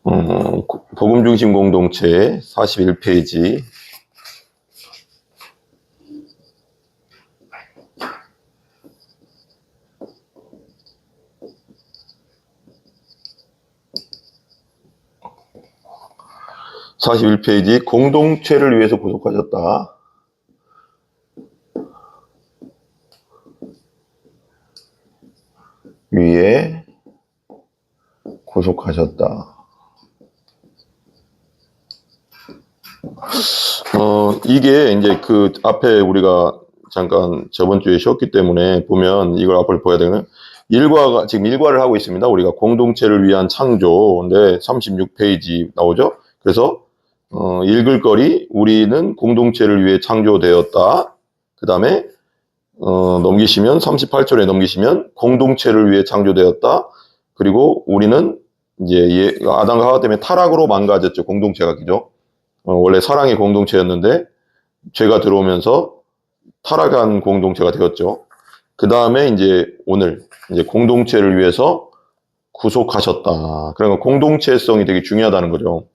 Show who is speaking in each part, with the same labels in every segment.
Speaker 1: 복음 중심 공동체 41페이지. 공동체를 위해서 구속하셨다. 위에 구속하셨다. 이게 이제 그 앞에 우리가 잠깐 저번 주에 쉬었기 때문에 보면 이걸 앞을 보야 되는 지금 일과를 하고 있습니다. 우리가 공동체를 위한 창조인데 36페이지 나오죠. 그래서 읽을 거리, 우리는 공동체를 위해 창조되었다. 그 다음에 넘기시면 38절에 넘기시면 공동체를 위해 창조되었다. 그리고 우리는 이제 아담과 하와 때문에 타락으로 망가졌죠. 공동체가. 그죠? 원래 사랑의 공동체였는데 죄가 들어오면서 타락한 공동체가 되었죠. 그 다음에 이제 오늘 이제 공동체를 위해서 구속하셨다. 그러니까 공동체성이 되게 중요하다는 거죠.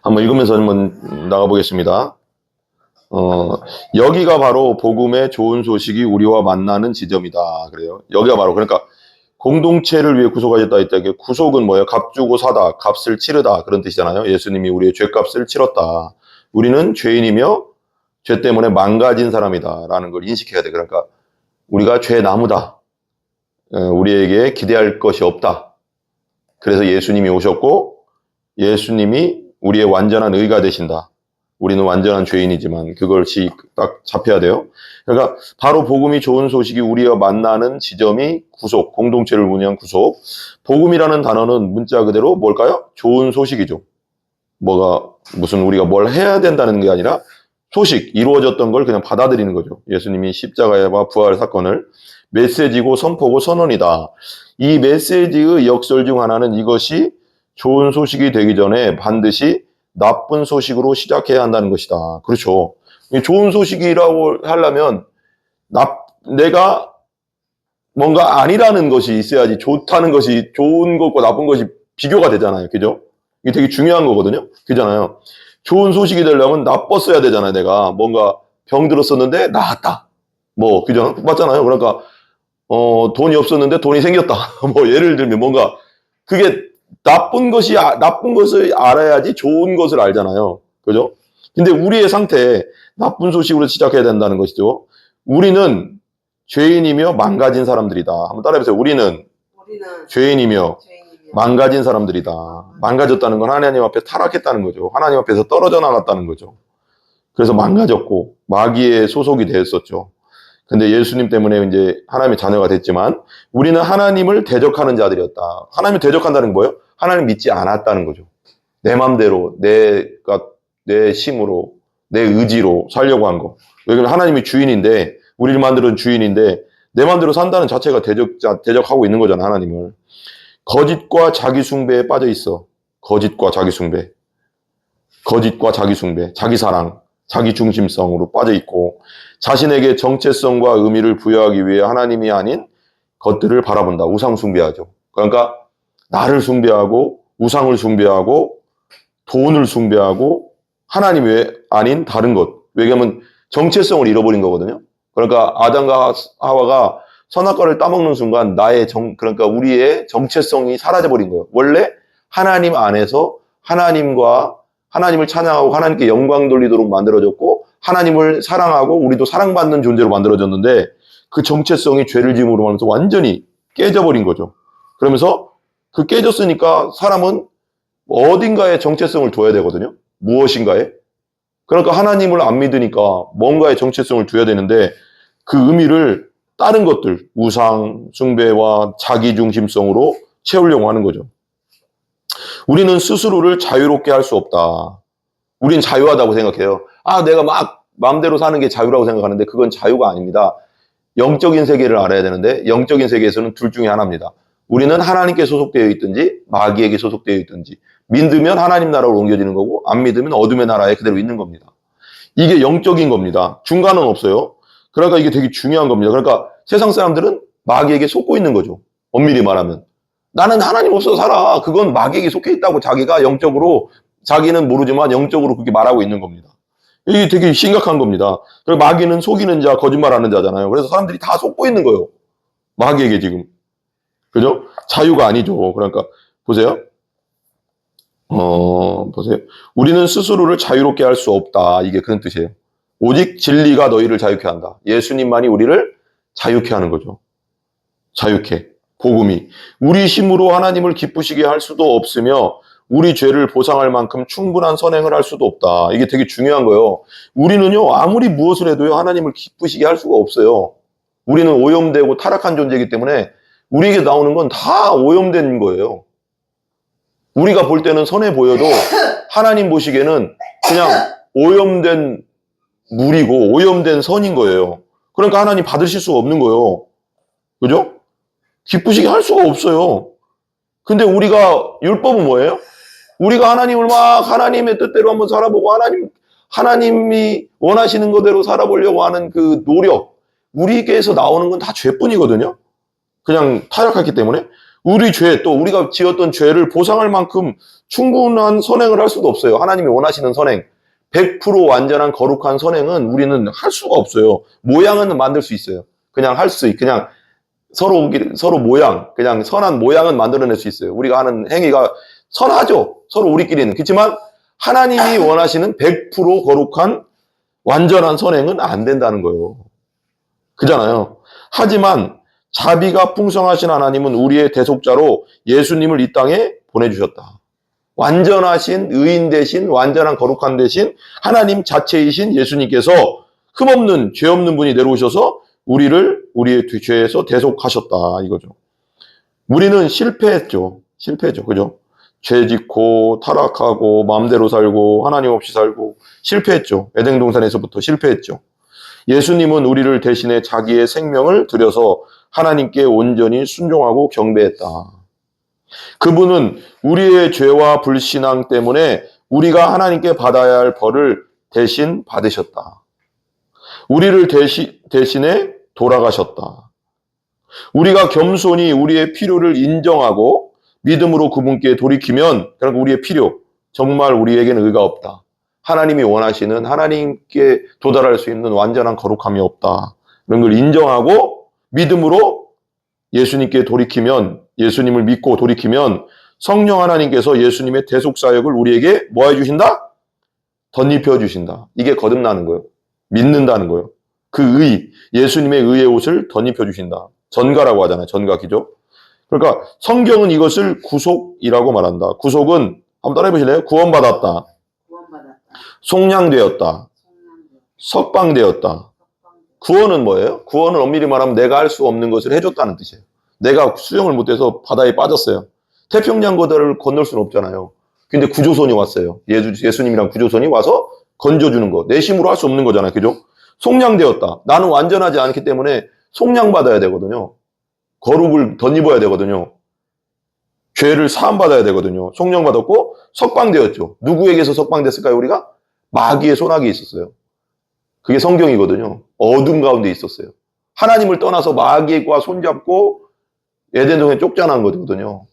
Speaker 1: 한번 읽으면서 한번 나가보겠습니다. 여기가 바로 복음의 좋은 소식이 우리와 만나는 지점이다. 그래요. 여기가 바로 그러니까 공동체를 위해 구속하셨다 했다. 구속은 뭐예요? 값 주고 사다, 값을 치르다 그런 뜻이잖아요. 예수님이 우리의 죄값을 치렀다. 우리는 죄인이며 죄 때문에 망가진 사람이다라는 걸 인식해야 돼. 그러니까 우리가 죄 나무다. 우리에게 기대할 것이 없다. 그래서 예수님이 오셨고 예수님이 우리의 완전한 의가 되신다. 우리는 완전한 죄인이지만 그것이 딱 잡혀야 돼요. 그러니까 바로 복음이 좋은 소식이 우리와 만나는 지점이 구속, 공동체를 위한 구속. 복음이라는 단어는 문자 그대로 뭘까요? 좋은 소식이죠. 무슨 우리가 뭘 해야 된다는 게 아니라 소식, 이루어졌던 걸 그냥 받아들이는 거죠. 예수님이 십자가와 부활 사건을 메시지고 선포고 선언이다. 이 메시지의 역설 중 하나는 이것이 좋은 소식이 되기 전에 반드시 나쁜 소식으로 시작해야 한다는 것이다. 그렇죠. 좋은 소식이라고 하려면 내가 뭔가 아니라는 것이 있어야지 좋다는 것이 좋은 것과 나쁜 것이 비교가 되잖아요. 그죠? 이게 되게 중요한 거거든요. 그잖아요. 좋은 소식이 되려면 나빴어야 되잖아요. 내가 뭔가 병 들었었는데 나았다. 그죠? 맞잖아요. 그러니까 돈이 없었는데 돈이 생겼다. 예를 들면 뭔가 그게 나쁜 것을 알아야지 좋은 것을 알잖아요. 그죠? 근데 우리의 상태, 나쁜 소식으로 시작해야 된다는 것이죠. 우리는 죄인이며 망가진 사람들이다. 한번 따라해보세요. 우리는 죄인이며 망가진 사람들이다. 망가졌다는 건 하나님 앞에 타락했다는 거죠. 하나님 앞에서 떨어져 나갔다는 거죠. 그래서 망가졌고 마귀의 소속이 되었었죠. 근데 예수님 때문에 이제 하나님의 자녀가 됐지만 우리는 하나님을 대적하는 자들이었다. 하나님을 대적한다는 게 뭐예요? 하나님 믿지 않았다는 거죠. 내 맘대로, 내 힘으로, 내 의지로 살려고 한 거. 왜냐면 하나님이 주인인데, 우리를 만드는 주인인데, 내 맘대로 산다는 자체가 대적하고 있는 거잖아, 하나님을. 거짓과 자기 숭배에 빠져 있어. 거짓과 자기 숭배, 자기 사랑, 자기 중심성으로 빠져 있고, 자신에게 정체성과 의미를 부여하기 위해 하나님이 아닌 것들을 바라본다. 우상 숭배하죠. 그러니까 나를 숭배하고 우상을 숭배하고 돈을 숭배하고 하나님 외 아닌 다른 것. 왜냐하면 정체성을 잃어버린 거거든요. 그러니까 아담과 하와가 선악과를 따먹는 순간 그러니까 우리의 정체성이 사라져버린 거예요. 원래 하나님 안에서 하나님을 찬양하고 하나님께 영광 돌리도록 만들어졌고 하나님을 사랑하고 우리도 사랑받는 존재로 만들어졌는데 그 정체성이 죄를 지음으로 하면서 완전히 깨져버린 거죠. 그러면서 그 깨졌으니까 사람은 어딘가에 정체성을 둬야 되거든요. 무엇인가에. 그러니까 하나님을 안 믿으니까 뭔가에 정체성을 둬야 되는데 그 의미를 다른 것들, 우상, 숭배와 자기중심성으로 채우려고 하는 거죠. 우리는 스스로를 자유롭게 할 수 없다. 우린 자유하다고 생각해요. 내가 막 마음대로 사는 게 자유라고 생각하는데 그건 자유가 아닙니다. 영적인 세계를 알아야 되는데 영적인 세계에서는 둘 중에 하나입니다. 우리는 하나님께 소속되어 있든지 마귀에게 소속되어 있든지 믿으면 하나님 나라로 옮겨지는 거고 안 믿으면 어둠의 나라에 그대로 있는 겁니다. 이게 영적인 겁니다. 중간은 없어요. 그러니까 이게 되게 중요한 겁니다. 그러니까 세상 사람들은 마귀에게 속고 있는 거죠. 엄밀히 말하면. 나는 하나님 없어 살아. 그건 마귀에게 속해 있다고 자기가 영적으로, 자기는 모르지만 영적으로 그렇게 말하고 있는 겁니다. 이게 되게 심각한 겁니다. 그리고 마귀는 속이는 자, 거짓말하는 자잖아요. 그래서 사람들이 다 속고 있는 거예요. 마귀에게 지금. 그죠? 자유가 아니죠. 그러니까 보세요. 보세요. 우리는 스스로를 자유롭게 할 수 없다. 이게 그런 뜻이에요. 오직 진리가 너희를 자유케 한다. 예수님만이 우리를 자유케 하는 거죠. 자유케. 복음이. 우리 힘으로 하나님을 기쁘시게 할 수도 없으며 우리 죄를 보상할 만큼 충분한 선행을 할 수도 없다. 이게 되게 중요한 거예요. 우리는요, 아무리 무엇을 해도요, 하나님을 기쁘시게 할 수가 없어요. 우리는 오염되고 타락한 존재이기 때문에 우리에게 나오는 건 다 오염된 거예요. 우리가 볼 때는 선해 보여도 하나님 보시기에는 그냥 오염된 물이고 오염된 선인 거예요. 그러니까 하나님 받으실 수가 없는 거예요. 그죠? 기쁘시게 할 수가 없어요. 근데 우리가 율법은 뭐예요? 우리가 하나님을 막 하나님의 뜻대로 한번 살아보고 하나님이 원하시는 거대로 살아보려고 하는 그 노력, 우리에게서 나오는 건 다 죄뿐이거든요. 그냥 타락했기 때문에. 우리 죄, 또 우리가 지었던 죄를 보상할 만큼 충분한 선행을 할 수도 없어요. 하나님이 원하시는 선행. 100% 완전한 거룩한 선행은 우리는 할 수가 없어요. 모양은 만들 수 있어요. 그냥 그냥 서로 모양, 그냥 선한 모양은 만들어낼 수 있어요. 우리가 하는 행위가 선하죠. 서로 우리끼리는. 그렇지만 하나님이 원하시는 100% 거룩한 완전한 선행은 안 된다는 거예요. 그잖아요. 하지만 자비가 풍성하신 하나님은 우리의 대속자로 예수님을 이 땅에 보내주셨다. 완전하신 의인 대신, 완전한 거룩한 대신 하나님 자체이신 예수님께서 흠없는 죄 없는 분이 내려오셔서 우리를 우리의 죄에서 대속하셨다 이거죠. 우리는 실패했죠. 그죠? 죄 짓고 타락하고 마음대로 살고 하나님 없이 살고 실패했죠. 에덴 동산에서부터 실패했죠. 예수님은 우리를 대신해 자기의 생명을 들여서 하나님께 온전히 순종하고 경배했다. 그분은 우리의 죄와 불신앙 때문에 우리가 하나님께 받아야 할 벌을 대신 받으셨다. 우리를 대신해 돌아가셨다. 우리가 겸손히 우리의 필요를 인정하고 믿음으로 그분께 돌이키면, 그러니까 우리의 필요, 정말 우리에게는 의가 없다. 하나님이 원하시는, 하나님께 도달할 수 있는 완전한 거룩함이 없다. 이런 걸 인정하고 믿음으로 예수님께 돌이키면, 예수님을 믿고 돌이키면 성령 하나님께서 예수님의 대속사역을 우리에게 뭐 해주신다? 덧입혀 주신다. 이게 거듭나는 거예요. 믿는다는 거예요. 그 예수님의 의의 옷을 덧입혀 주신다. 전가라고 하잖아요. 전가 기죠. 그러니까 성경은 이것을 구속이라고 말한다. 구속은 한번 따라해 보실래요? 구원받았다. 속량되었다. 석방되었다. 구원은 뭐예요? 구원은 엄밀히 말하면 내가 할 수 없는 것을 해줬다는 뜻이에요. 내가 수영을 못해서 바다에 빠졌어요. 태평양 바다를 건널 수는 없잖아요. 근데 구조선이 왔어요. 예수님이랑 구조선이 와서 건져주는 거. 내 힘으로 할 수 없는 거잖아요. 그죠? 속량되었다. 나는 완전하지 않기 때문에 속량받아야 되거든요. 거룩을 덧입어야 되거든요. 죄를 사함받아야 되거든요. 속량받았고 석방되었죠. 누구에게서 석방됐을까요? 우리가? 마귀의 손아귀에 있었어요. 그게 성경이거든요. 어둠 가운데 있었어요. 하나님을 떠나서 마귀과 손잡고 에덴 동산에 쫓겨난 거거든요.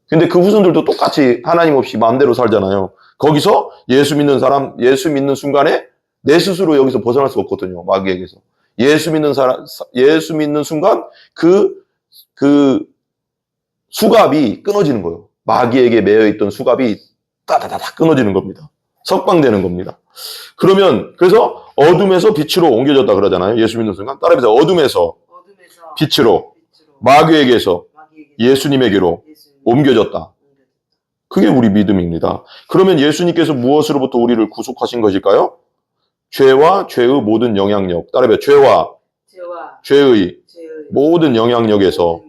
Speaker 1: 근데 그 후손들도 똑같이 하나님 없이 마음대로 살잖아요. 거기서 예수 믿는 사람, 예수 믿는 순간에 내 스스로 여기서 벗어날 수 없거든요. 마귀에게서. 예수 믿는 순간 그 수갑이 끊어지는 거예요. 마귀에게 매여있던 수갑이 따다다다 끊어지는 겁니다. 석방되는 겁니다. 그래서 어둠에서 빛으로 옮겨졌다 그러잖아요. 예수 믿는 순간. 따라해보세요. 어둠에서 빛으로 마귀에게서 예수님에게로 옮겨졌다. 그게 우리 믿음입니다. 그러면 예수님께서 무엇으로부터 우리를 구속하신 것일까요? 죄와 죄의 모든 영향력. 따라해보세요. 죄의 모든 영향력에서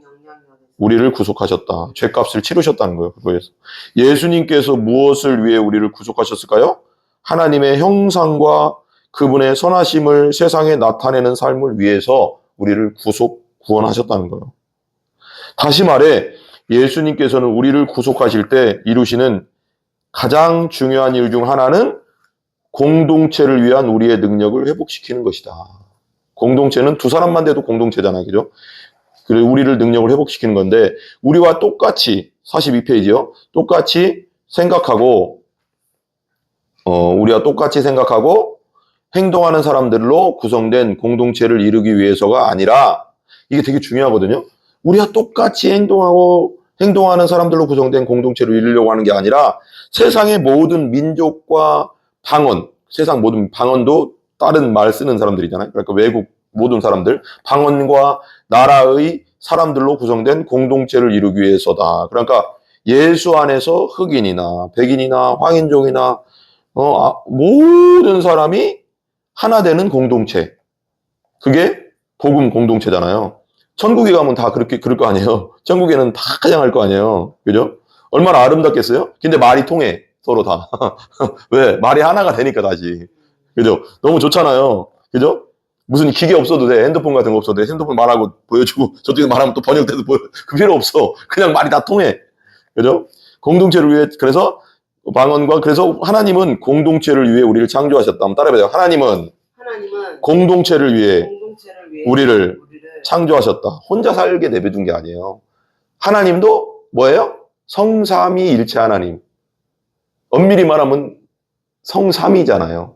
Speaker 1: 우리를 구속하셨다. 죄값을 치르셨다는 거예요. 그거에서. 예수님께서 무엇을 위해 우리를 구속하셨을까요? 하나님의 형상과 그분의 선하심을 세상에 나타내는 삶을 위해서 우리를 구원하셨다는 거예요. 다시 말해 예수님께서는 우리를 구속하실 때 이루시는 가장 중요한 일 중 하나는 공동체를 위한 우리의 능력을 회복시키는 것이다. 공동체는 두 사람만 돼도 공동체잖아요. 그죠? 그리고 우리를 능력을 회복시키는 건데 우리와 똑같이 42페이지요. 똑같이 생각하고 우리와 똑같이 생각하고 행동하는 사람들로 구성된 공동체를 이루기 위해서가 아니라 이게 되게 중요하거든요. 우리와 똑같이 행동하는 사람들로 구성된 공동체를 이루려고 하는 게 아니라 세상의 모든 민족과 방언, 세상 모든 방언도 다른 말 쓰는 사람들이잖아요. 그러니까 외국 모든 사람들, 방언과 나라의 사람들로 구성된 공동체를 이루기 위해서다. 그러니까 예수 안에서 흑인이나 백인이나 황인종이나 모든 사람이 하나 되는 공동체. 그게 복음 공동체잖아요. 천국에 가면 다 그럴 거 아니에요. 천국에는 다 가장할 거 아니에요. 그죠? 얼마나 아름답겠어요? 근데 말이 통해. 서로 다. 왜? 말이 하나가 되니까 다시. 그죠? 너무 좋잖아요. 그죠? 무슨 기계 없어도 돼. 핸드폰 같은 거 없어도 돼. 핸드폰 말하고 보여주고 저쪽에 말하면 또 번역돼서 그 필요 없어. 그냥 말이 다 통해. 그죠? 공동체를 위해 그래서 하나님은 공동체를 위해 우리를 창조하셨다. 한번 따라해봐요. 하나님은 공동체를 위해 우리를 창조하셨다. 혼자 살게 내버려둔 게 아니에요. 하나님도 뭐예요? 성삼위일체 하나님. 엄밀히 말하면 성삼위잖아요.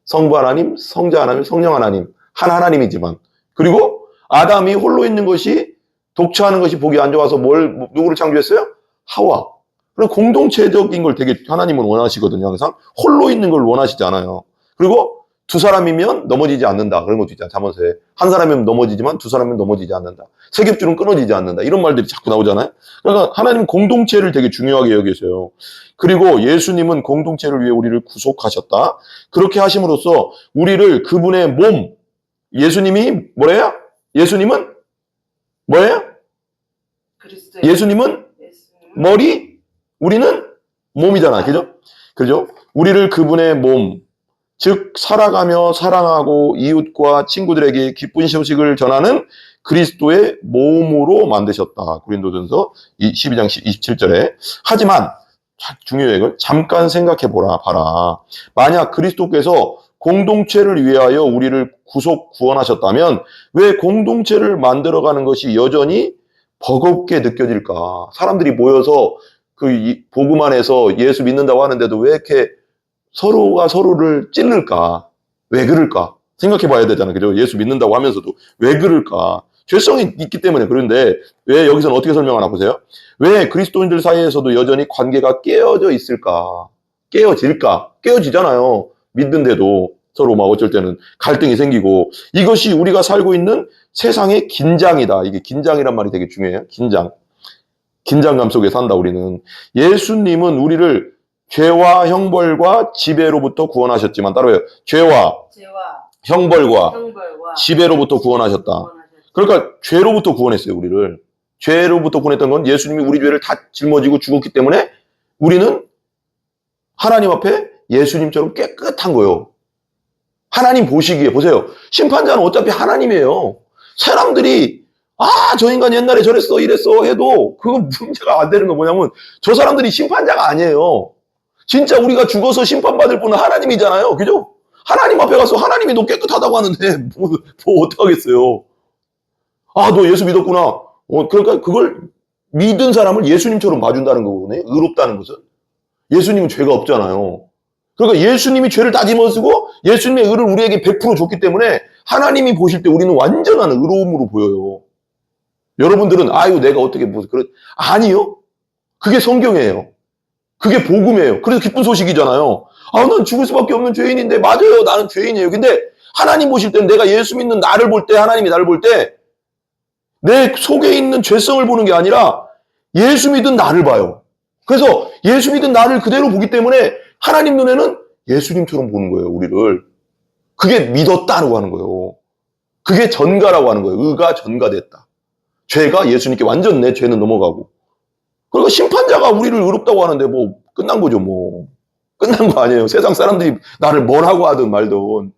Speaker 1: 성부 하나님, 성자 하나님, 성령 하나님. 한 하나님이지만. 그리고 아담이 홀로 있는 것이 독처하는 것이 보기 안 좋아서 누구를 창조했어요? 하와. 그럼 공동체적인 걸 되게 하나님은 원하시거든요. 항상 홀로 있는 걸 원하시지 않아요. 그리고 두 사람이면 넘어지지 않는다. 그런 것도 있잖아요. 잠언서에. 한 사람이면 넘어지지만 두 사람이면 넘어지지 않는다. 세겹줄은 끊어지지 않는다. 이런 말들이 자꾸 나오잖아요. 그러니까 하나님은 공동체를 되게 중요하게 여기세요. 그리고 예수님은 공동체를 위해 우리를 구속하셨다. 그렇게 하심으로써 우리를 그분의 몸, 예수님이 뭐래요? 예수님은 뭐예요? 예수님은 머리, 우리는 몸이잖아. 그죠? 그죠? 우리를 그분의 몸, 즉 살아가며 사랑하고 이웃과 친구들에게 기쁜 소식을 전하는 그리스도의 몸으로 만드셨다. 고린도전서 12장 27절에. 하지만 중요해요. 이걸 잠깐 생각해 봐라. 만약 그리스도께서 공동체를 위하여 우리를 구원하셨다면 왜 공동체를 만들어가는 것이 여전히 버겁게 느껴질까? 사람들이 모여서 복음 안에서 예수 믿는다고 하는데도 왜 이렇게 서로가 서로를 찔를까? 왜 그럴까? 생각해 봐야 되잖아요. 그죠? 예수 믿는다고 하면서도 왜 그럴까? 죄성이 있기 때문에. 그런데 왜 여기서는 어떻게 설명하나 보세요? 왜 그리스도인들 사이에서도 여전히 관계가 깨어져 있을까? 깨어질까? 깨어지잖아요. 믿는데도 서로 막 어쩔 때는 갈등이 생기고. 이것이 우리가 살고 있는 세상의 긴장이다. 이게 긴장이란 말이 되게 중요해요. 긴장감 속에 산다, 우리는. 예수님은 우리를 죄와 형벌과 지배로부터 구원하셨지만, 따라해요. 죄와 형벌과 지배로부터 구원하셨다. 그러니까 죄로부터 구원했어요, 우리를. 죄로부터 구원했던 건 예수님이 우리 죄를 다 짊어지고 죽었기 때문에 우리는 하나님 앞에 예수님처럼 깨끗한 거예요. 하나님 보시기에, 보세요. 심판자는 어차피 하나님이에요. 사람들이 저 인간 옛날에 저랬어 이랬어 해도 그거 문제가 안 되는 거 뭐냐면 저 사람들이 심판자가 아니에요. 진짜 우리가 죽어서 심판받을 분은 하나님이잖아요. 그죠? 하나님 앞에 가서 하나님이 너 깨끗하다고 하는데 뭐 어떡하겠어요. 너 예수 믿었구나. 그러니까 그걸 믿은 사람을 예수님처럼 봐준다는 거거든요. 의롭다는 것은. 예수님은 죄가 없잖아요. 그러니까 예수님이 죄를 다 짊어지고 예수님의 의를 우리에게 100% 줬기 때문에 하나님이 보실 때 우리는 완전한 의로움으로 보여요. 여러분들은 내가 어떻게 아니요. 그게 성경이에요. 그게 복음이에요. 그래서 기쁜 소식이잖아요. 난 죽을 수밖에 없는 죄인인데 맞아요. 나는 죄인이에요. 근데 하나님 보실 때는 내가 예수 믿는 나를 볼 때 하나님이 나를 볼 때 내 속에 있는 죄성을 보는 게 아니라 예수 믿은 나를 봐요. 그래서 예수 믿은 나를 그대로 보기 때문에 하나님 눈에는 예수님처럼 보는 거예요. 우리를. 그게 믿었다라고 하는 거예요. 그게 전가라고 하는 거예요. 의가 전가됐다. 죄가 예수님께 완전 내 죄는 넘어가고. 그리고 심판자가 우리를 의롭다고 하는데 뭐 끝난 거죠. 뭐 끝난 거 아니에요. 세상 사람들이 나를 뭐라고 하든 말든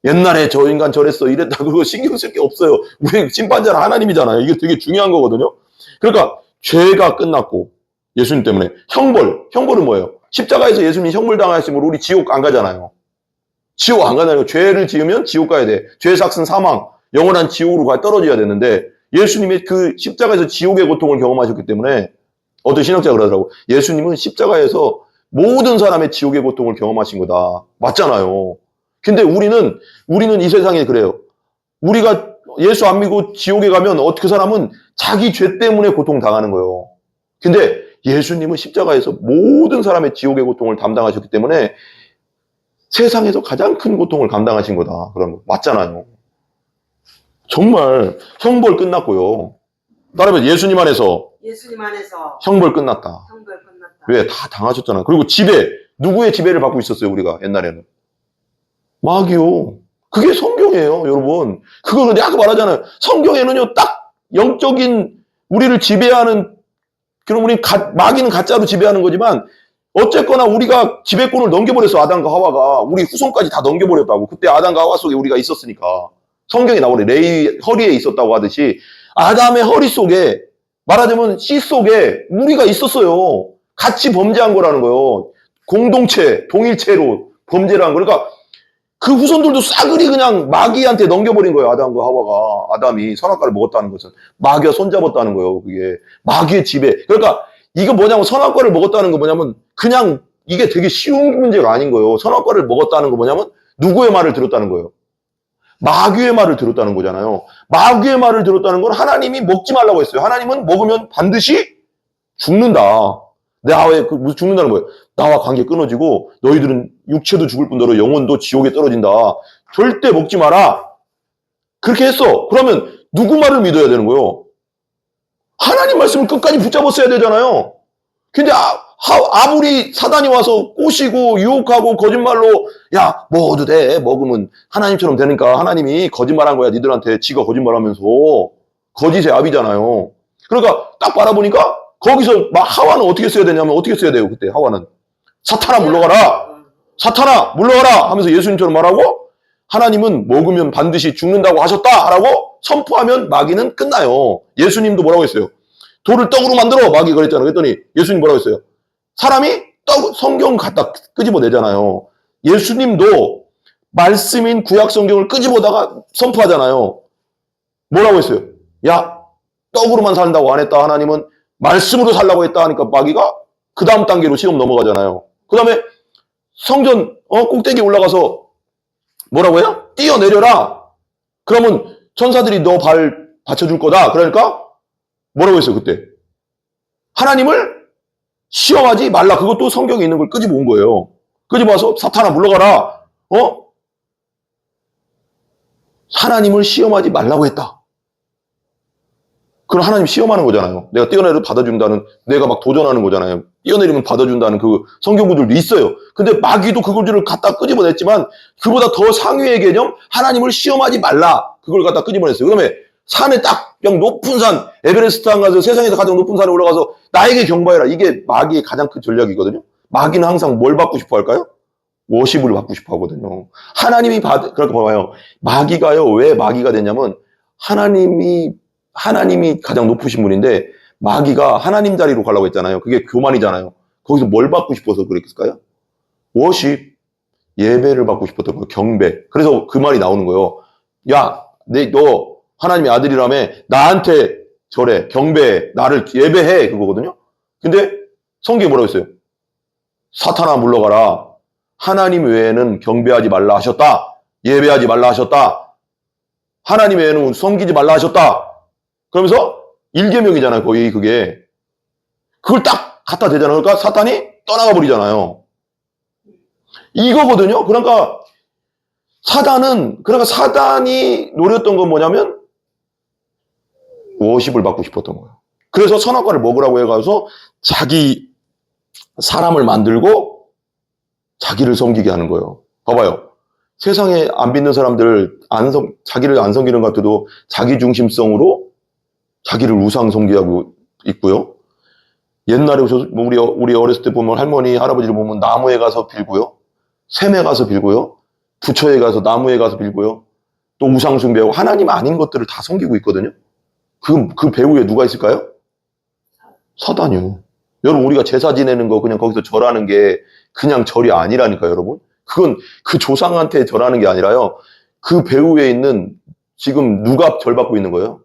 Speaker 1: 옛날에 저 인간 저랬어 이랬다 그러고 신경 쓸 게 없어요. 우리 심판자는 하나님이잖아요. 이게 되게 중요한 거거든요. 그러니까 죄가 끝났고 예수님 때문에 형벌은 뭐예요? 십자가에서 예수님이 형벌 당하셨으면 우리 지옥 안 가잖아요. 지옥 안 가잖아요. 죄를 지으면 지옥 가야 돼. 죄 삭은 사망, 영원한 지옥으로 떨어져야 되는데 예수님의 그 십자가에서 지옥의 고통을 경험하셨기 때문에 어떤 신학자가 그러더라고. 예수님은 십자가에서 모든 사람의 지옥의 고통을 경험하신 거다. 맞잖아요. 근데 우리는 이 세상에 그래요. 우리가 예수 안 믿고 지옥에 가면 그 사람은 자기 죄 때문에 고통당하는 거예요. 근데 예수님은 십자가에서 모든 사람의 지옥의 고통을 담당하셨기 때문에 세상에서 가장 큰 고통을 감당하신 거다. 그럼 맞잖아요. 정말 형벌 끝났고요. 따라서 예수님 안에서 형벌 끝났다. 왜? 다 당하셨잖아요. 그리고 지배, 누구의 지배를 받고 있었어요, 우리가 옛날에는? 마귀요. 그게 성경이에요, 여러분. 그거 내가 아까 말하잖아요. 성경에는요, 딱 영적인 우리를 지배하는, 그럼 마귀는 가짜로 지배하는 거지만, 어쨌거나 우리가 지배권을 넘겨버렸어, 아담과 하와가. 우리 후손까지 다 넘겨버렸다고. 그때 아담과 하와 속에 우리가 있었으니까. 성경에 나오네. 레이 허리에 있었다고 하듯이, 아담의 허리 속에, 말하자면 씨 속에 우리가 있었어요. 같이 범죄한 거라는 거예요. 공동체, 동일체로 범죄를 한 거. 그러니까 그 후손들도 싸그리 그냥 마귀한테 넘겨버린 거예요. 아담과 하와가. 아담이 선악과를 먹었다는 것은 마귀가 손잡았다는 거예요. 그게 마귀의 지배. 그러니까 이거 뭐냐면 선악과를 먹었다는 거 뭐냐면 그냥 이게 되게 쉬운 문제가 아닌 거예요. 선악과를 먹었다는 거 뭐냐면 누구의 말을 들었다는 거예요. 마귀의 말을 들었다는 거잖아요. 마귀의 말을 들었다는 건 하나님이 먹지 말라고 했어요. 하나님은 먹으면 반드시 죽는다. 나와 죽는다는 거예요. 나와 관계 끊어지고 너희들은 육체도 죽을 뿐더러 영혼도 지옥에 떨어진다. 절대 먹지 마라. 그렇게 했어. 그러면 누구 말을 믿어야 되는 거예요? 하나님 말씀을 끝까지 붙잡았어야 되잖아요. 근데 아무리 사단이 와서 꼬시고 유혹하고 거짓말로 야 먹어도 돼. 먹으면 하나님처럼 되니까 하나님이 거짓말한 거야. 니들한테 지가 거짓말하면서 거짓의 압이잖아요. 그러니까 딱 바라보니까 거기서 막 하와는 어떻게 써야 되냐면 어떻게 써야 돼요? 그때 하와는 사탄아 물러가라. 사탄아 물러가라 하면서 예수님처럼 말하고 하나님은 먹으면 반드시 죽는다고 하셨다라고 선포하면 마귀는 끝나요. 예수님도 뭐라고 했어요? 돌을 떡으로 만들어 마귀가 그랬잖아요. 그랬더니 예수님 뭐라고 했어요? 사람이 성경 갖다 끄집어내잖아요. 예수님도 말씀인 구약 성경을 끄집어다가 선포하잖아요. 뭐라고 했어요? 야 떡으로만 산다고 안 했다. 하나님은 말씀으로 살라고 했다 하니까 마귀가 그 다음 단계로 시험 넘어가잖아요. 그 다음에 성전 꼭대기 올라가서 뭐라고 해요? 뛰어내려라. 그러면 천사들이 너 발 받쳐줄 거다. 그러니까 뭐라고 했어요 그때? 하나님을 시험하지 말라. 그것도 성경에 있는 걸 끄집어 온 거예요. 끄집어 와서 사탄아 물러가라. 하나님을 시험하지 말라고 했다. 그럼 하나님 시험하는 거잖아요. 내가 뛰어내려 받아준다는, 내가 막 도전하는 거잖아요. 뛰어내리면 받아준다는 그 성경구들도 있어요. 근데 마귀도 그걸들을 갖다 끄집어냈지만 그보다 더 상위의 개념, 하나님을 시험하지 말라. 그걸 갖다 끄집어냈어요. 그다음에 산에 딱 그냥 높은 산, 에베레스트 산 가서 세상에서 가장 높은 산에 올라가서 나에게 경배해라. 이게 마귀의 가장 큰 전략이거든요. 마귀는 항상 뭘 받고 싶어 할까요? 워십을 받고 싶어 하거든요. 그렇게 봐봐요. 마귀가요, 왜 마귀가 됐냐면 하나님이 가장 높으신 분인데 마귀가 하나님 자리로 가려고 했잖아요. 그게 교만이잖아요. 거기서 뭘 받고 싶어서 그랬을까요? 워십, 예배를 받고 싶었던 거예요. 경배. 그래서 그 말이 나오는 거예요. 야, 너 하나님의 아들이라며 나한테 절해, 경배해, 나를 예배해 그거거든요. 근데 성경이 뭐라고 했어요? 사탄아 물러가라. 하나님 외에는 경배하지 말라 하셨다. 예배하지 말라 하셨다. 하나님 외에는 섬기지 말라 하셨다. 그러면서 일계명이잖아요. 거의 그게. 그걸 딱 갖다 대잖아요. 그러니까 사탄이 떠나가 버리잖아요. 이거거든요. 그러니까 사단이 노렸던 건 뭐냐면 워십을 받고 싶었던 거예요. 그래서 선악과를 먹으라고 해가서 사람을 만들고 자기를 섬기게 하는 거예요. 봐봐요. 세상에 안 믿는 사람들, 자기를 안 섬기는 것 같아도 자기중심성으로 자기를 우상 섬기하고 있고요. 옛날에 우리 어렸을 때 보면 할머니, 할아버지를 보면 나무에 가서 빌고요. 샘에 가서 빌고요. 부처에 가서 나무에 가서 빌고요. 또 우상 숭배하고 하나님 아닌 것들을 다 섬기고 있거든요. 그 배후에 누가 있을까요? 사단이요. 여러분, 우리가 제사 지내는 거 그냥 거기서 절하는 게 그냥 절이 아니라니까요, 여러분. 그건 그 조상한테 절하는 게 아니라요. 그 배후에 있는 지금 누가 절 받고 있는 거예요?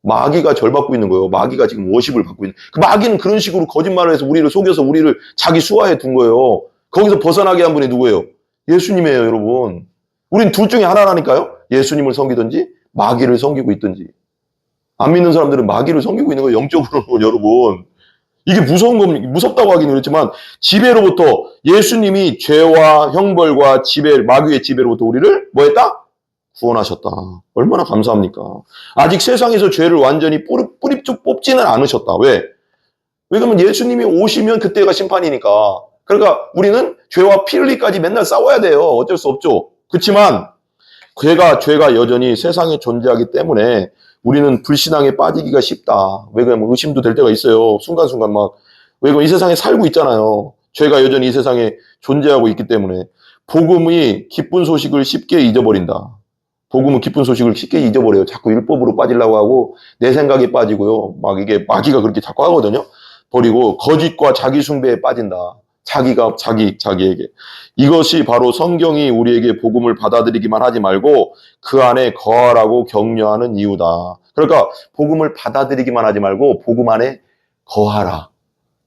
Speaker 1: 마귀가 절 받고 있는 거예요. 마귀가 지금 워십을 받고 있는. 그 마귀는 그런 식으로 거짓말을 해서 우리를 속여서 우리를 자기 수하에 둔 거예요. 거기서 벗어나게 한 분이 누구예요? 예수님이에요, 여러분. 우린 둘 중에 하나라니까요. 예수님을 섬기든지 마귀를 섬기고 있든지. 안 믿는 사람들은 마귀를 섬기고 있는 거예요, 영적으로. 여러분. 이게 무서운 겁니다. 무섭다고 하기는 그렇지만 지배로부터 예수님이 죄와 형벌과 지배, 마귀의 지배로부터 우리를 뭐 했다? 구원하셨다. 얼마나 감사합니까? 아직 세상에서 죄를 완전히 뿌리쭉 뽑지는 않으셨다. 왜? 왜냐면 예수님이 오시면 그때가 심판이니까. 그러니까 우리는 죄와 피 흘리까지 맨날 싸워야 돼요. 어쩔 수 없죠. 그렇지만 죄가 여전히 세상에 존재하기 때문에 우리는 불신앙에 빠지기가 쉽다. 왜 그러면 의심도 될 때가 있어요. 순간순간 막. 왜 그러면 이 세상에 살고 있잖아요. 죄가 여전히 이 세상에 존재하고 있기 때문에 복음이 기쁜 소식을 쉽게 잊어버린다. 복음은 기쁜 소식을 쉽게 잊어버려요. 자꾸 율법으로 빠지려고 하고 내 생각에 빠지고요. 막 이게 마귀가 그렇게 자꾸 하거든요. 버리고 거짓과 자기 숭배에 빠진다. 자기가 자기에게. 이것이 바로 성경이 우리에게 복음을 받아들이기만 하지 말고 그 안에 거하라고 격려하는 이유다. 그러니까 복음을 받아들이기만 하지 말고 복음 안에 거하라.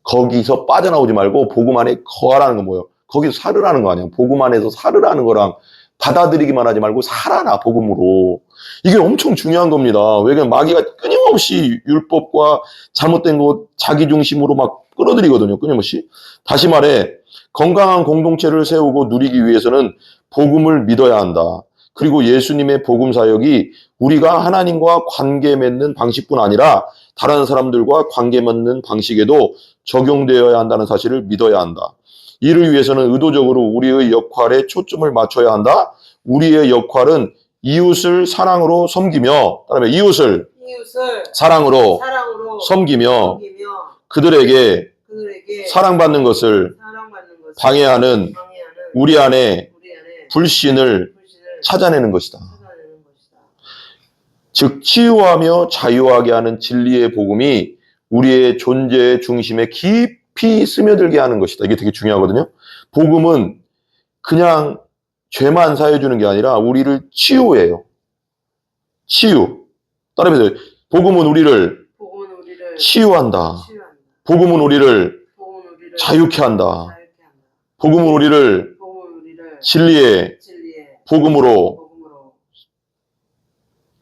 Speaker 1: 거기서 빠져나오지 말고 복음 안에 거하라는 건 뭐예요? 거기서 살으라는 거 아니에요. 복음 안에서 살으라는 거랑 받아들이기만 하지 말고 살아라, 복음으로. 이게 엄청 중요한 겁니다. 왜냐면 마귀가 끊임없이 율법과 잘못된 것 자기 중심으로 막 끌어들이거든요. 끊임없이. 다시 말해 건강한 공동체를 세우고 누리기 위해서는 복음을 믿어야 한다. 그리고 예수님의 복음 사역이 우리가 하나님과 관계 맺는 방식뿐 아니라 다른 사람들과 관계 맺는 방식에도 적용되어야 한다는 사실을 믿어야 한다. 이를 위해서는 의도적으로 우리의 역할에 초점을 맞춰야 한다. 우리의 역할은 이웃을 사랑으로 섬기며, 그다음에 이웃을 사랑으로 섬기며 그들에게 사랑받는 것을 방해하는 우리 안에 불신을 찾아내는 것이다. 즉 치유하며 자유하게 하는 진리의 복음이 우리의 존재의 중심에 깊이 스며들게 하는 것이다. 이게 되게 중요하거든요. 복음은 그냥 죄만 사해주는 게 아니라 우리를 치유해요. 치유. 따라해보세요. 복음은 우리를 치유한다. 복음은 우리를 자유케 한다. 복음은 우리를 진리의 복음으로,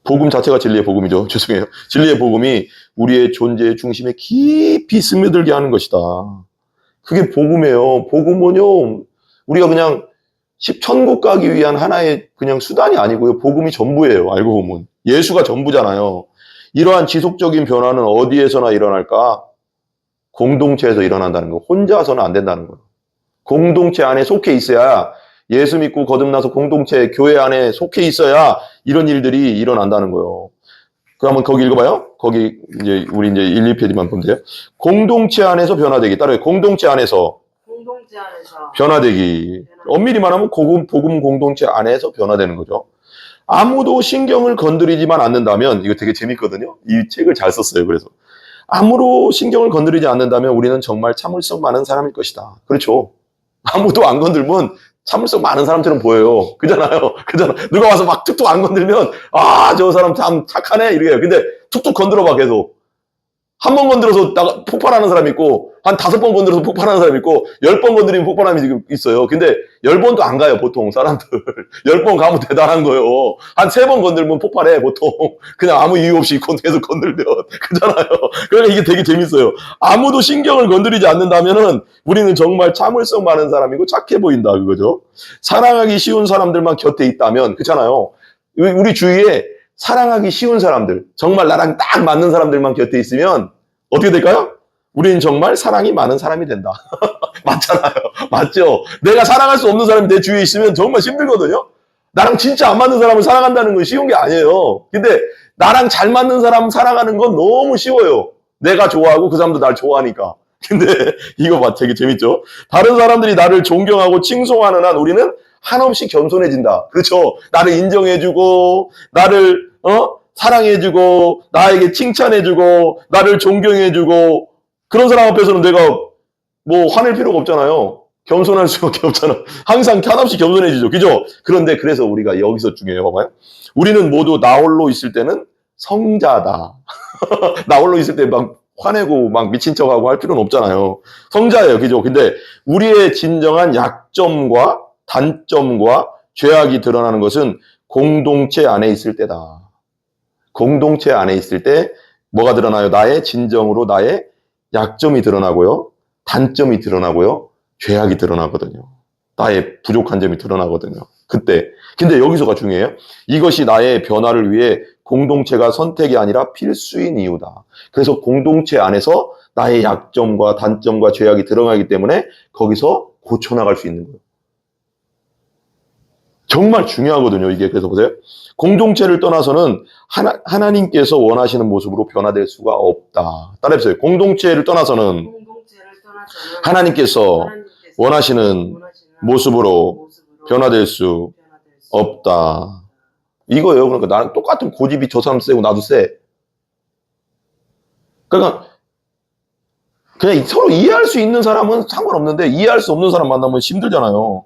Speaker 1: 복음 자체가 진리의 복음이죠. 죄송해요. 진리의 복음이 우리의 존재의 중심에 깊이 스며들게 하는 것이다. 그게 복음이에요. 복음은요, 우리가 그냥 천국 가기 위한 하나의 그냥 수단이 아니고요. 복음이 전부예요. 알고 보면. 예수가 전부잖아요. 이러한 지속적인 변화는 어디에서나 일어날까? 공동체에서 일어난다는 거. 혼자서는 안 된다는 거예요. 공동체 안에 속해 있어야, 예수 믿고 거듭나서 공동체, 교회 안에 속해 있어야 이런 일들이 일어난다는 거예요. 그러면 거기 읽어봐요. 거기 이제 우리 이제 1, 2페이지만 보면 돼요. 공동체 안에서 변화되기. 따라요. 공동체 안에서 변화되기. 엄밀히 말하면 복음 공동체 안에서 변화되는 거죠. 아무도 신경을 건드리지만 않는다면, 이거 되게 재밌거든요. 이 책을 잘 썼어요. 그래서 아무도 신경을 건드리지 않는다면 우리는 정말 참을성 많은 사람일 것이다. 그렇죠. 아무도 안 건들면 참을성 많은 사람처럼 보여요. 그잖아요. 누가 와서 막 툭툭 안 건들면, 아, 저 사람 참 착하네. 이래요. 근데 툭툭 건드려봐, 계속. 한 번 건드려서 폭발하는 사람이 있고, 한 5번 건드려서 폭발하는 사람이 있고, 10번 건드리면 폭발함이 지금 있어요. 근데 10번도 안 가요, 보통 사람들. 10번 가면 대단한 거예요. 한 3번 건들면 폭발해, 보통. 그냥 아무 이유 없이 계속 건들면. 그잖아요. 그러니까 이게 되게 재밌어요. 아무도 신경을 건드리지 않는다면은 우리는 정말 참을성 많은 사람이고 착해 보인다, 그거죠. 사랑하기 쉬운 사람들만 곁에 있다면, 그렇잖아요. 우리 주위에 사랑하기 쉬운 사람들, 정말 나랑 딱 맞는 사람들만 곁에 있으면 어떻게 될까요? 우리는 정말 사랑이 많은 사람이 된다. 맞잖아요. 맞죠? 내가 사랑할 수 없는 사람이 내 주위에 있으면 정말 힘들거든요. 나랑 진짜 안 맞는 사람을 사랑한다는 건 쉬운 게 아니에요. 근데 나랑 잘 맞는 사람 사랑하는 건 너무 쉬워요. 내가 좋아하고 그 사람도 날 좋아하니까. 근데 이거 봐, 되게 재밌죠? 다른 사람들이 나를 존경하고 칭송하는 한 우리는 한없이 겸손해진다. 그렇죠? 나를 인정해주고, 나를 사랑해주고, 나에게 칭찬해주고, 나를 존경해주고, 그런 사람 앞에서는 내가 뭐 화낼 필요가 없잖아요. 겸손할 수밖에 없잖아. 항상 한없이 겸손해지죠. 그죠? 그런데 그래서 우리가 여기서 중요해요. 봐봐요. 우리는 모두 나 홀로 있을 때는 성자다. 나 홀로 있을 때 막 화내고 막 미친 척하고 할 필요는 없잖아요. 성자예요. 그죠? 근데 우리의 진정한 약점과 단점과 죄악이 드러나는 것은 공동체 안에 있을 때다. 공동체 안에 있을 때 뭐가 드러나요? 나의 진정으로 나의 약점이 드러나고요. 단점이 드러나고요. 죄악이 드러나거든요. 나의 부족한 점이 드러나거든요. 그때. 근데 여기서가 중요해요. 이것이 나의 변화를 위해 공동체가 선택이 아니라 필수인 이유다. 그래서 공동체 안에서 나의 약점과 단점과 죄악이 드러나기 때문에 거기서 고쳐나갈 수 있는 거예요. 정말 중요하거든요, 이게. 그래서 보세요. 공동체를 떠나서는 하나님께서 원하시는 모습으로 변화될 수가 없다. 따라해보세요. 공동체를 떠나서는 하나님께서 원하시는 모습으로 변화될 수 없다. 이거예요. 그러니까 나는 똑같은 고집이 저 사람 세고 나도 세. 그러니까 그냥 서로 이해할 수 있는 사람은 상관없는데 이해할 수 없는 사람 만나면 힘들잖아요.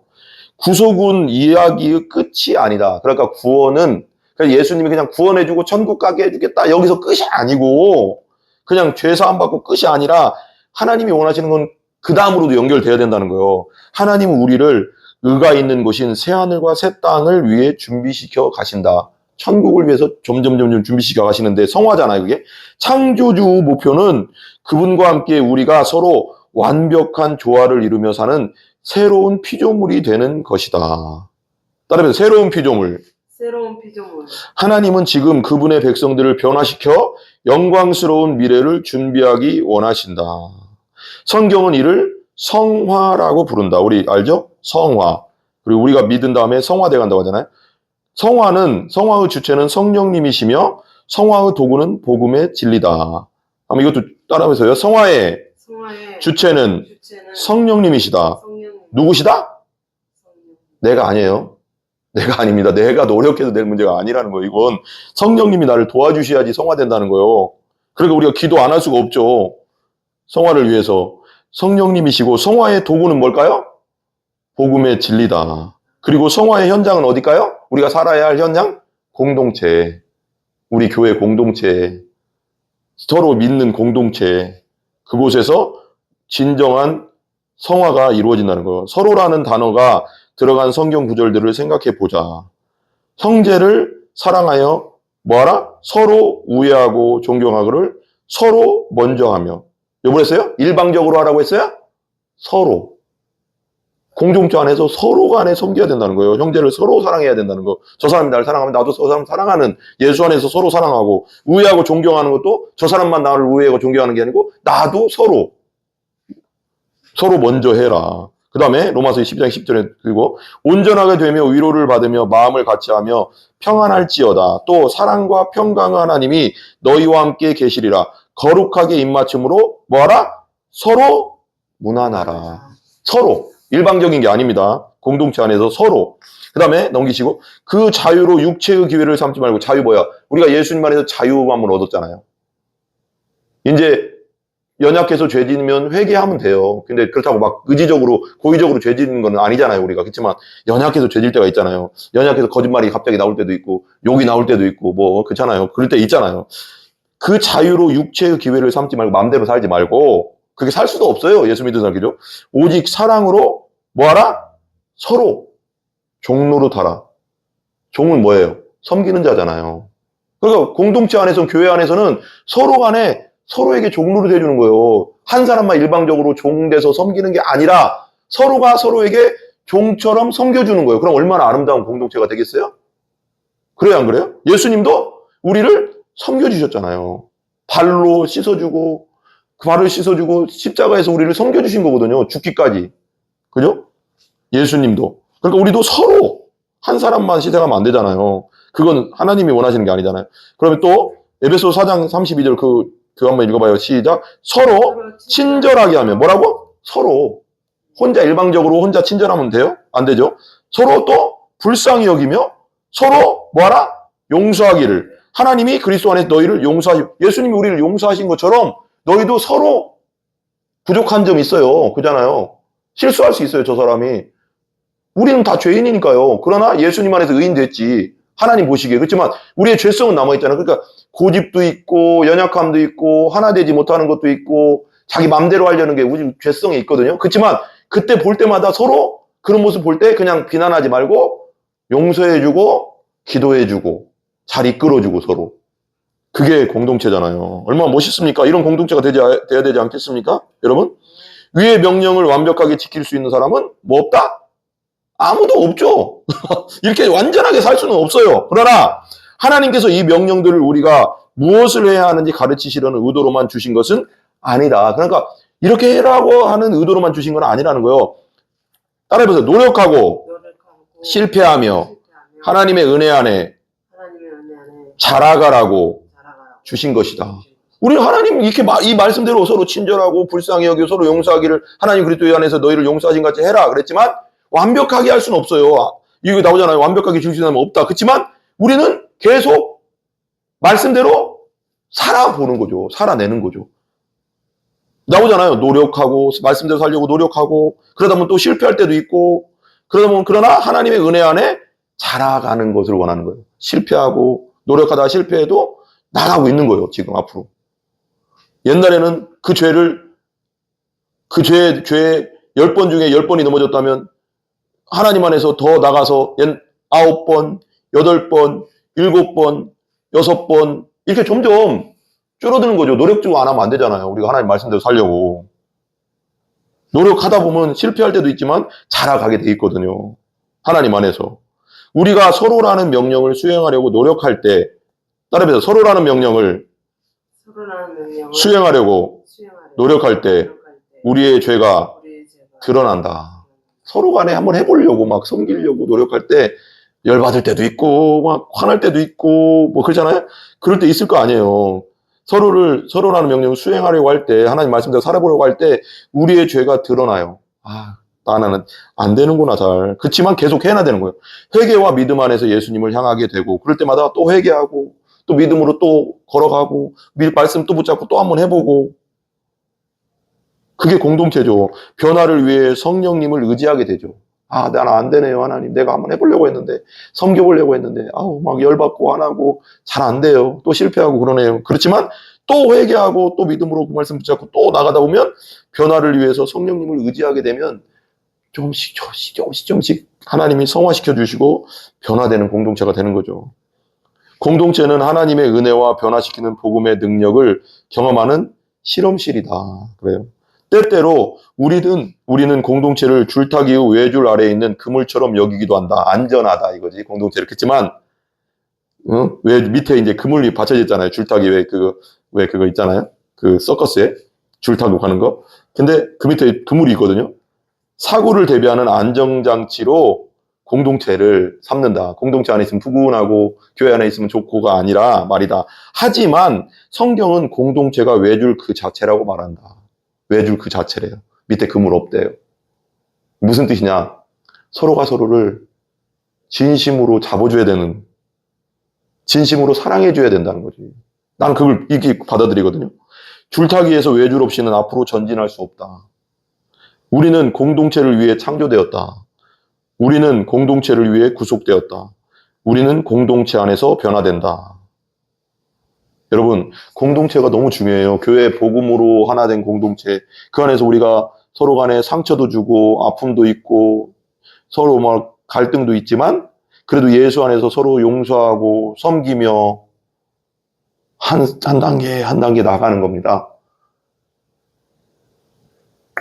Speaker 1: 구속은 이야기의 끝이 아니다. 그러니까 구원은 예수님이 그냥 구원해주고 천국 가게 해주겠다. 여기서 끝이 아니고 그냥 죄 사함 받고 끝이 아니라 하나님이 원하시는 건 그 다음으로도 연결돼야 된다는 거예요. 하나님은 우리를 의가 있는 곳인 새하늘과 새 땅을 위해 준비시켜 가신다. 천국을 위해서 점점 준비시켜 가시는데 성화잖아요, 그게. 창조주 목표는 그분과 함께 우리가 서로 완벽한 조화를 이루며 사는 새로운 피조물이 되는 것이다. 따라서 새로운 피조물. 하나님은 지금 그분의 백성들을 변화시켜 영광스러운 미래를 준비하기 원하신다. 성경은 이를 성화라고 부른다. 우리 알죠? 성화. 그리고 우리가 믿은 다음에 성화돼 간다고 하잖아요. 성화의 주체는 성령님이시며 성화의 도구는 복음의 진리다. 아마 이것도 따라하면서요. 성화의 주체는 성령님이시다. 누구시다? 내가 아니에요. 내가 아닙니다. 내가 노력해서 될 문제가 아니라는 거예요. 이건 성령님이 나를 도와주셔야지 성화된다는 거예요. 그러니까 우리가 기도 안 할 수가 없죠. 성화를 위해서. 성령님이시고 성화의 도구는 뭘까요? 복음의 진리다. 그리고 성화의 현장은 어딜까요? 우리가 살아야 할 현장? 공동체. 우리 교회 공동체. 서로 믿는 공동체. 그곳에서 진정한 성화가 이루어진다는 거예요. 서로라는 단어가 들어간 성경 구절들을 생각해 보자. 형제를 사랑하여 뭐하라? 서로 우애하고 존경하기를 서로 먼저 하며. 뭐 했어요? 일방적으로 하라고 했어요? 서로. 공동체 안에서 서로 간에 섬겨야 된다는 거예요. 형제를 서로 사랑해야 된다는 거. 저 사람이 나를 사랑하면 나도 저 사람 사랑하는 예수 안에서 서로 사랑하고 우애하고 존경하는 것도 저 사람만 나를 우애하고 존경하는 게 아니고 나도 서로 먼저 해라. 그 다음에 로마서 12장 10절에 그리고 온전하게 되며 위로를 받으며 마음을 같이하며 평안할지어다. 또 사랑과 평강의 하나님이 너희와 함께 계시리라. 거룩하게 입맞춤으로 뭐하라? 서로 무난하라. 서로. 일방적인 게 아닙니다. 공동체 안에서 서로. 그 다음에 넘기시고 그 자유로 육체의 기회를 삼지 말고. 자유 뭐야? 우리가 예수님 안에서 자유함을 얻었잖아요. 이제 연약해서 죄 지으면 회개하면 돼요. 근데 그렇다고 막 의지적으로 고의적으로 죄 지는 건 아니잖아요. 우리가. 그렇지만 연약해서 죄 질 때가 있잖아요. 연약해서 거짓말이 갑자기 나올 때도 있고 욕이 나올 때도 있고 뭐 그렇잖아요. 그럴 때 있잖아요. 그 자유로 육체의 기회를 삼지 말고 마음대로 살지 말고. 그게 살 수도 없어요. 예수 믿는 사람이죠. 오직 사랑으로 뭐하라? 서로 종로로 타라. 종은 뭐예요? 섬기는 자잖아요. 그러니까 공동체 안에서 교회 안에서는 서로 간에 서로에게 종로를 해주는 거예요. 한 사람만 일방적으로 종돼서 섬기는 게 아니라 서로가 서로에게 종처럼 섬겨주는 거예요. 그럼 얼마나 아름다운 공동체가 되겠어요? 그래요, 안 그래요? 예수님도 우리를 섬겨주셨잖아요. 발로 씻어주고, 그 발을 씻어주고, 십자가에서 우리를 섬겨주신 거거든요. 죽기까지. 그죠? 예수님도. 그러니까 우리도 서로 한 사람만 희생하면 안 되잖아요. 그건 하나님이 원하시는 게 아니잖아요. 그러면 또 에베소 4장 32절 그 한번 읽어봐요. 시작. 서로 친절하게 하면 뭐라고? 서로. 혼자 일방적으로 혼자 친절하면 돼요? 안 되죠. 서로 또 불쌍히 여기며 서로 뭐하라? 용서하기를. 하나님이 그리스도 안에서 너희를 예수님이 우리를 용서하신 것처럼 너희도 서로 부족한 점이 있어요. 그잖아요. 실수할 수 있어요. 저 사람이. 우리는 다 죄인이니까요. 그러나 예수님 안에서 의인 됐지. 하나님 보시기에. 그렇지만 우리의 죄성은 남아있잖아요. 그러니까 고집도 있고 연약함도 있고 하나 되지 못하는 것도 있고 자기 맘대로 하려는 게 우리 죄성이 있거든요. 그렇지만 그때 볼 때마다 서로 그런 모습 볼 때 그냥 비난하지 말고 용서해주고 기도해주고 잘 이끌어주고 서로. 그게 공동체잖아요. 얼마나 멋있습니까? 이런 공동체가 돼야 되지 않겠습니까? 여러분? 위의 명령을 완벽하게 지킬 수 있는 사람은 뭐 없다? 아무도 없죠. 이렇게 완전하게 살 수는 없어요. 그러나 하나님께서 이 명령들을 우리가 무엇을 해야 하는지 가르치시려는 의도로만 주신 것은 아니다. 그러니까 이렇게 해라고 하는 의도로만 주신 건 아니라는 거예요. 따라해보세요. 노력하고 실패하며 하나님의 은혜 안에 자라가라고 주신 것이다. 우리 하나님 이렇게 이 말씀대로 서로 친절하고 불쌍히 여기고 서로 용서하기를 하나님 그리스도 안에서 너희를 용서하신 같이 해라 그랬지만 완벽하게 할 수는 없어요. 이거 나오잖아요. 완벽하게 줄 수 있는 사람은 없다. 그렇지만 우리는 계속 말씀대로 살아보는 거죠. 살아내는 거죠. 나오잖아요. 노력하고 말씀대로 살려고 노력하고 그러다 보면 또 실패할 때도 있고 그러다 보면 그러나 하나님의 은혜 안에 자라가는 것을 원하는 거예요. 실패하고 노력하다가 실패해도 나가고 있는 거예요. 지금 앞으로. 옛날에는 그 죄에 10번 중에 10번이 넘어졌다면 하나님 안에서 더 나가서 9번, 8번, 7번, 6번 이렇게 점점 줄어드는 거죠. 노력 좀 안 하면 안 되잖아요. 우리가 하나님 말씀대로 살려고. 노력하다 보면 실패할 때도 있지만 자라가게 돼 있거든요. 하나님 안에서. 우리가 서로라는 명령을 수행하려고 노력할 때 따라해서 서로라는 명령을 수행하려고 노력할 때 우리의 죄가 드러난다. 서로 간에 한번 해보려고 막 섬기려고 노력할 때 열받을 때도 있고 막 화날 때도 있고 뭐 그러잖아요. 그럴 때 있을 거 아니에요. 서로라는 명령을 수행하려고 할 때 하나님 말씀대로 살아보려고 할 때 우리의 죄가 드러나요. 나는 안 되는구나 잘. 그렇지만 계속 해야 되는 거예요. 회개와 믿음 안에서 예수님을 향하게 되고 그럴 때마다 또 회개하고 또 믿음으로 또 걸어가고 말씀 또 붙잡고 또 한번 해보고 그게 공동체죠. 변화를 위해 성령님을 의지하게 되죠. 나는 안 되네요 하나님. 내가 한번 해보려고 했는데 섬겨보려고 했는데 막 열받고 안 하고 잘 안 돼요. 또 실패하고 그러네요. 그렇지만 또 회개하고 또 믿음으로 그 말씀 붙잡고 또 나가다 보면 변화를 위해서 성령님을 의지하게 되면 조금씩 하나님이 성화시켜 주시고 변화되는 공동체가 되는 거죠. 공동체는 하나님의 은혜와 변화시키는 복음의 능력을 경험하는 실험실이다. 그래요. 때때로 우리는 공동체를 줄타기 후 외줄 아래에 있는 그물처럼 여기기도 한다. 안전하다 이거지 공동체를. 그렇지만 왜 밑에 이제 그물이 받쳐져 있잖아요. 줄타기 왜 그거 있잖아요. 그 서커스에 줄 타고 가는 거. 근데 그 밑에 그물이 있거든요. 사고를 대비하는 안정장치로 공동체를 삼는다. 공동체 안에 있으면 푸근하고 교회 안에 있으면 좋고가 아니라 말이다. 하지만 성경은 공동체가 외줄 그 자체라고 말한다. 외줄 그 자체래요. 밑에 그물 없대요. 무슨 뜻이냐? 서로가 서로를 진심으로 잡아줘야 되는, 진심으로 사랑해줘야 된다는 거지. 나는 그걸 이렇게 받아들이거든요. 줄타기에서 외줄 없이는 앞으로 전진할 수 없다. 우리는 공동체를 위해 창조되었다. 우리는 공동체를 위해 구속되었다. 우리는 공동체 안에서 변화된다. 여러분, 공동체가 너무 중요해요. 교회 복음으로 하나 된 공동체. 그 안에서 우리가 서로 간에 상처도 주고 아픔도 있고 서로 막 갈등도 있지만 그래도 예수 안에서 서로 용서하고 섬기며 한 단계 나가는 겁니다.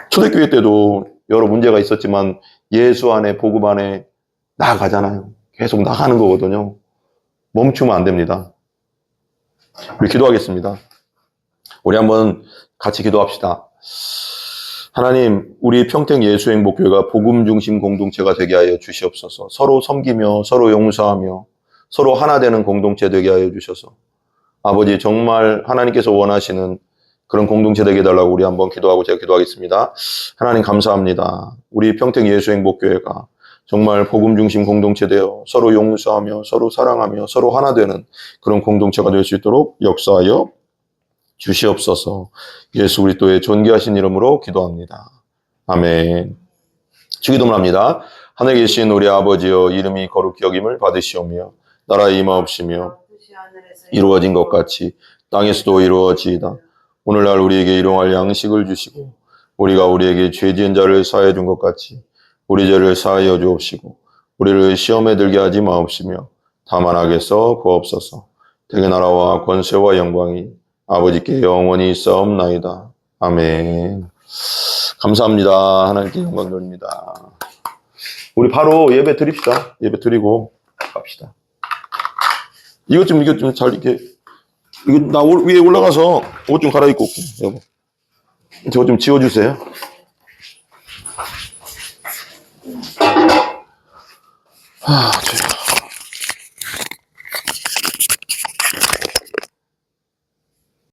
Speaker 1: 초대교회 때도 여러 문제가 있었지만 예수 안에 복음 안에 나아가잖아요. 계속 나가는 거거든요. 멈추면 안 됩니다. 우리 기도하겠습니다. 우리 한번 같이 기도합시다. 하나님, 우리 평택 예수행복교회가 복음 중심 공동체가 되게 하여 주시옵소서. 서로 섬기며 서로 용서하며 서로 하나 되는 공동체 되게 하여 주셔서 아버지 정말 하나님께서 원하시는 그런 공동체 되게 해달라고 우리 한번 기도하고 제가 기도하겠습니다. 하나님 감사합니다. 우리 평택 예수행복교회가 정말 복음 중심 공동체 되어 서로 용서하며 서로 사랑하며 서로 하나 되는 그런 공동체가 될 수 있도록 역사하여 주시옵소서. 예수 그리스도의 존귀하신 이름으로 기도합니다. 아멘. 주기도문 합니다. 하늘에 계신 우리 아버지여 이름이 거룩히 여김을 받으시오며 나라의 임하옵시며 이루어진 것 같이 땅에서도 이루어지이다. 오늘날 우리에게 일용할 양식을 주시고 우리가 우리에게 죄 지은 자를 사하여 준 것 같이 우리 죄를 사하여 주옵시고 우리를 시험에 들게 하지 마옵시며 다만 악에서 구하옵소서. 대개 나라와 권세와 영광이 아버지께 영원히 있사옵나이다. 아멘. 감사합니다. 하나님께 영광 돌립니다. 우리 바로 예배 드립시다. 예배 드리고 갑시다. 이것 좀 잘 이렇게 이거 나 위에 올라가서 옷 좀 갈아입고 올게. 여보. 저거 좀 지워주세요. 하,